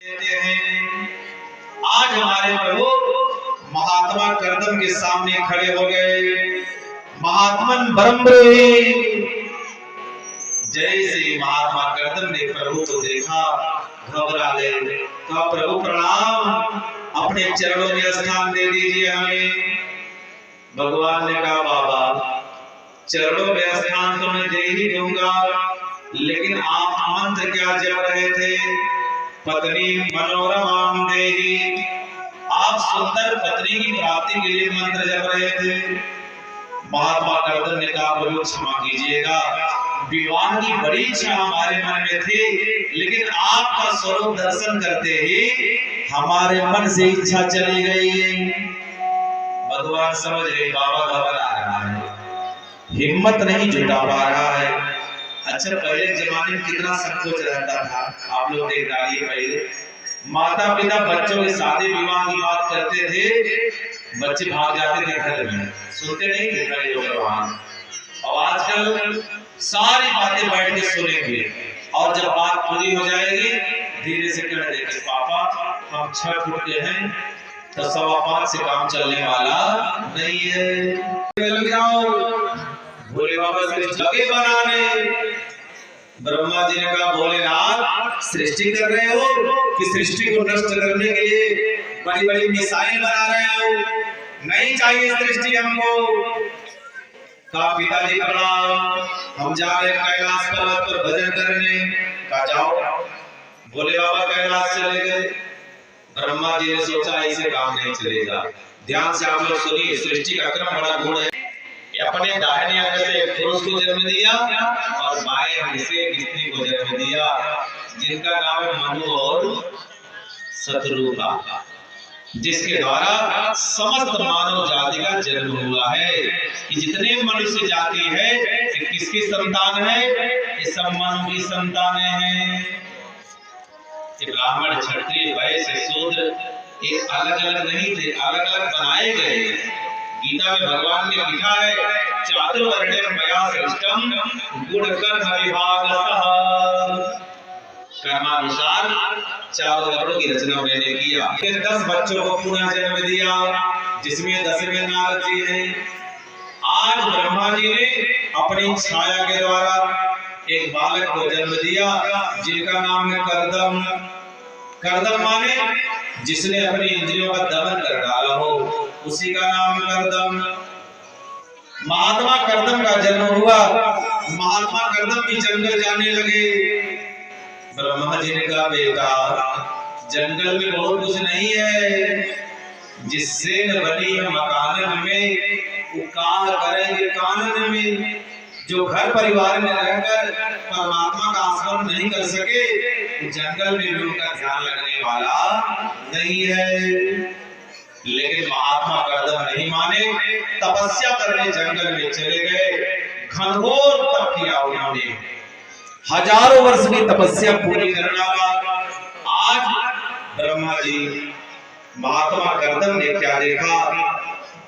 देते हैं। आज हमारे प्रभु महात्मा कर्दम के सामने खड़े हो गए। महात्मन ब्रह्मरे जैसे महात्मा कर्दम ने प्रभु को देखा, घबरा गए। कहा, प्रभु प्रणाम, अपने चरणों में स्थान दे दीजिए हमें। भगवान ने कहा, बाबा चरणों में स्थान तो मैं दे ही दूंगा, लेकिन आप मंत्र क्या जप रहे थे? पत्नी मनोरमा देही। आप सुंदर पत्नी की प्राप्ति के लिए मंत्र जप रहे थे। महात्मा कर्दम ने कहा, प्रभु क्षमा कीजिएगा, विवाह की बड़ी इच्छा हमारे मन में थी, लेकिन आपका स्वरूप दर्शन करते ही हमारे मन से इच्छा चली गई। भगवान समझ रहे बाबा घबरा रहा है, हिम्मत नहीं जुटा पा रहा है। अच्छा, पहले जमाने में कितना संकोच रहता था, आप लोग देख रहे पहले माता पिता बच्चों के शादी विवाह की बात करते थे, बच्चे भाग जाते थे घर में, सुनते नहीं थे खड़े होकर वहां। और आजकल सारी बातें बैठ के सुनेंगे, और जब बात पूरी हो जाएगी धीरे से कह देंगे, पापा हम 6 फुट के हैं तो 5.25 से काम चलने वाला नहीं है। लग जाओ, भोले बाबा सृष्टि लगे बनाने। ब्रह्मा जी ने कहा, भोलेनाथ सृष्टि कर रहे हो कि सृष्टि को नष्ट करने के लिए बड़ी बड़ी मिसाइल बना रहे हो? नहीं चाहिए सृष्टि हमको। कहा, पिताजी प्रणाम, हम जा रहे कैलाश पर्वत पर भजन करने। कहा, जाओ। भोले बाबा कैलाश चले गए। ब्रह्मा जी ने सोचा ऐसे काम नहीं चलेगा। ध्यान से आप लोग सुनिए, सृष्टि का क्रम बड़ा गुण है। अपने दाहिने अंग से एक पुरुष को जन्म दिया और बाएं अंग से एक स्त्री को जन्म दिया, जिनका नाम है मनु और शत्रुघ्न, जिसके द्वारा समस्त मानव जाति का जन्म हुआ है। कि जितने मनुष्य जाति है ये किसकी संतान है? ये सब मनु की संतानें हैं। ब्राह्मण, क्षत्रिय, वैश्य, शूद्र ये अलग अलग नहीं थे, अलग अलग बनाए गए। गीता में भगवान ने लिखा है, चातुर्वर्ण्यं मया सृष्टं गुणकर्म विभागसः। कर्मानुसार 4 वर्णों की रचना मैंने किया। 10 बच्चों को पुनः जन्म दिया, जिसमें 10वें नारद जी हैं। आज ब्रह्मा जी ने अपनी छाया के द्वारा एक बालक को जन्म दिया, जिनका नाम है कर्दम। कर्दम माने जिसने अपनी इंद्रियों का दमन कर डाला हो, उसी का नाम कर्दम। महात्मा कर्दम का जन्म हुआ। महात्मा कर्दम भी जंगल जाने लगे। ब्रह्मा जी ने कहा, बेटा जंगल में बहुत कुछ नहीं है, जिससे न बनी है मकान में वो काम करेंगे कानन में। जो घर परिवार में रहकर परमात्मा का आस्मरण नहीं कर सके, जंगल में भी उनका ध्यान लगने वाला नहीं है। लेकिन महात्मा कर्दम नहीं माने, तपस्या करने जंगल में चले गए। घनघोर तप किया उन्होंने, हजारों वर्ष की तपस्या पूरी करना। आज ब्रह्मा जी महात्मा कर्दम ने क्या देखा?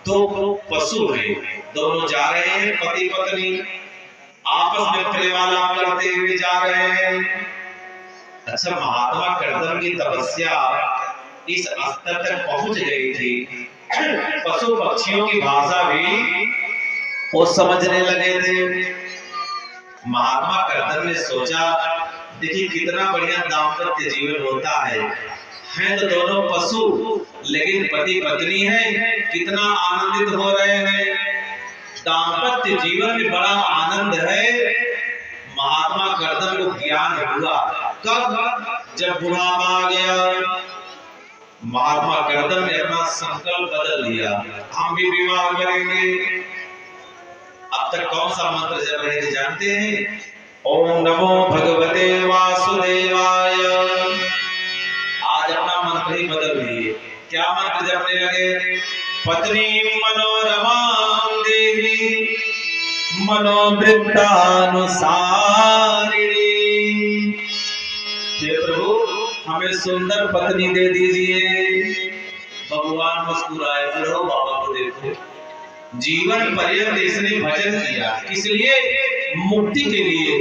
2 पशु हैं, दोनों जा रहे हैं, पति पत्नी आपस में प्रेमालाप करते हुए जा रहे हैं। अच्छा, महात्मा कर्दम की तपस्या इस स्तर तक पहुंच गई थी, पशु पक्षियों की भाषा भी वो समझने लगे थे। महात्मा कर्दम ने सोचा, देखिए कितना बढ़िया दाम्पत्य जीवन होता है तो दोनों पशु लेकिन पति पत्नी है, कितना आनंदित हो रहे हैं। दाम्पत्य जीवन में बड़ा आनंद है। महात्मा कर्दम को ज्ञान हुआ कब? जब बुढ़ापा आ गया। महात्मा कर्दम ने अपना संकल्प बदल लिया, हम भी विवाह करेंगे। अब तक कौन सा मंत्र जप रहे थे जानते हैं? ओम नमो भगवते वासुदेवाय। आज अपना मंत्र ही बदल लिए। क्या मंत्र जपने लगे? पत्नी मनोरमां देवी मनोवृत्तानुसारिणी। हे प्रभु, हमें सुंदर पत्नी दे दीजिए। भगवान मुस्कुराए। प्रभु बाबा को देखो, जीवन पर्यंत इसने भजन किया, इसलिए मुक्ति के लिए।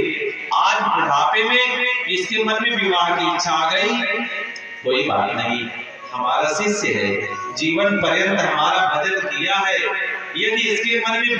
आज बुढ़ापे में इसके मन में विवाह की इच्छा आ गई। कोई बात नहीं, हमारा शिष्य है, जीवन पर्यंत हमारा भजन किया है, यदि इसके मन में